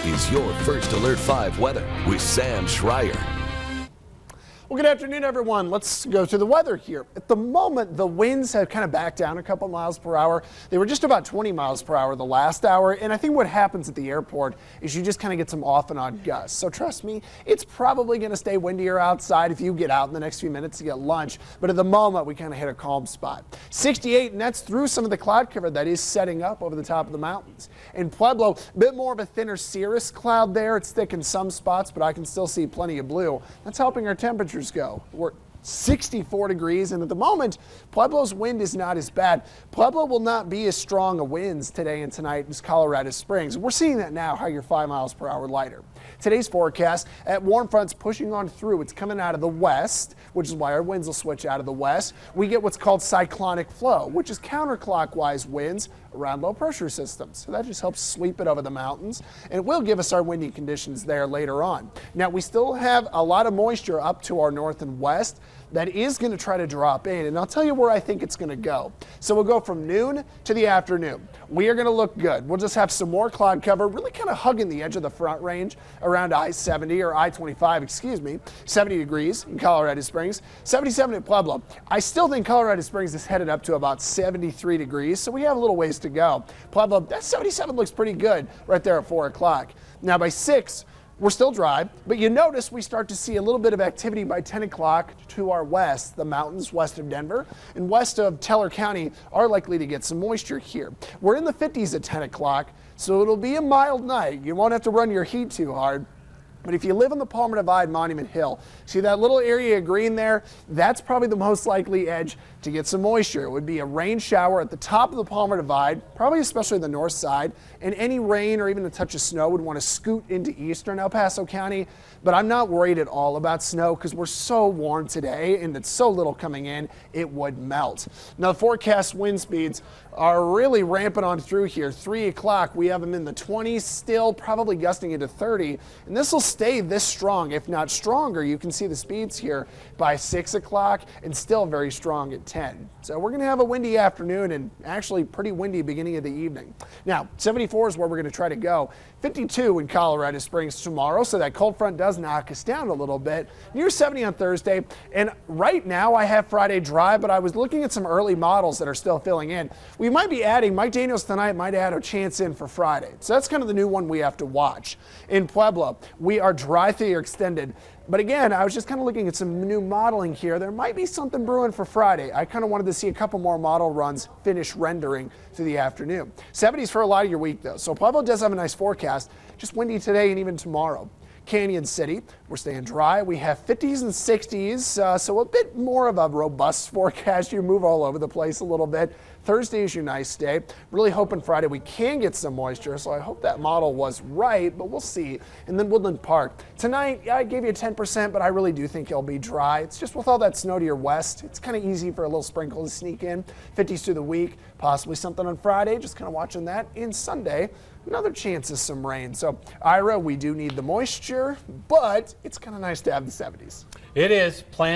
is your First Alert 5 weather with Sam Schreier. Well, good afternoon, everyone. Let's go to the weather here. At the moment, the winds have kind of backed down a couple miles per hour. They were just about 20 miles per hour the last hour. And I think what happens at the airport is you just kind of get some off and on gusts. So trust me, it's probably going to stay windier outside if you get out in the next few minutes to get lunch. But at the moment, we kind of hit a calm spot. 68, and that's through some of the cloud cover that is setting up over the top of the mountains. In Pueblo, a bit more of a thinner cirrus cloud there. It's thick in some spots, but I can still see plenty of blue. That's helping our temperatures go. We're 64 degrees, and at the moment, Pueblo's wind is not as bad. Pueblo will not be as strong of winds today and tonight as Colorado Springs. We're seeing that now, how you're 5 miles per hour lighter. Today's forecast, at warm fronts pushing on through. It's coming out of the west, which is why our winds will switch out of the west. We get what's called cyclonic flow, which is counterclockwise winds around low pressure systems. So that just helps sweep it over the mountains, and it will give us our windy conditions there later on. Now, we still have a lot of moisture up to our north and west that is going to try to drop in, and I'll tell you where I think it's going to go. So we'll go from noon to the afternoon. We are going to look good. We'll just have some more cloud cover, really kind of hugging the edge of the front range around I-70 or I-25, excuse me. 70 degrees in Colorado Springs, 77 at Pueblo. I still think Colorado Springs is headed up to about 73 degrees, so we have a little ways to go. Pueblo, that 77 looks pretty good right there at 4 o'clock. Now by 6, we're still dry, but you notice we start to see a little bit of activity by 10 o'clock to our west. The mountains west of Denver and west of Teller County are likely to get some moisture here. We're in the 50s at 10 o'clock, so it'll be a mild night. You won't have to run your heat too hard. But if you live on the Palmer Divide, Monument Hill, see that little area of green there? That's probably the most likely edge to get some moisture. It would be a rain shower at the top of the Palmer Divide, probably especially the north side, and any rain or even a touch of snow would want to scoot into eastern El Paso County. But I'm not worried at all about snow because we're so warm today and it's so little coming in, it would melt. Now, the forecast wind speeds are really ramping on through here. 3 o'clock, we have them in the 20s still, probably gusting into 30, and this will stay this strong, if not stronger. You can see the speeds here by 6 o'clock and still very strong at 10. So we're going to have a windy afternoon and actually pretty windy beginning of the evening. Now, 74 is where we're going to try to go. 52 in Colorado Springs tomorrow, so that cold front does knock us down a little bit. Near 70 on Thursday, and right now I have Friday dry, but I was looking at some early models that are still filling in. We might be adding, Mike Daniels tonight might add a chance in for Friday. So that's kind of the new one we have to watch. In Pueblo, we are dry through your extended. But again, I was just kind of looking at some new modeling here. There might be something brewing for Friday. I kind of wanted to see a couple more model runs finish rendering through the afternoon. 70s for a lot of your week, though. So Pueblo does have a nice forecast. Just windy today and even tomorrow. Canyon City, we're staying dry. We have 50s and 60s, so a bit more of a robust forecast. You move all over the place a little bit. Thursday is your nice day. Really hoping Friday we can get some moisture, so I hope that model was right, but we'll see. And then Woodland Park. Tonight, yeah, I gave you 10%, but I really do think it'll be dry. It's just with all that snow to your west, it's kind of easy for a little sprinkle to sneak in. 50s through the week, possibly something on Friday, just kind of watching that. And Sunday, another chance of some rain. So, Ira, we do need the moisture, but it's kind of nice to have the 70s. It is. Plan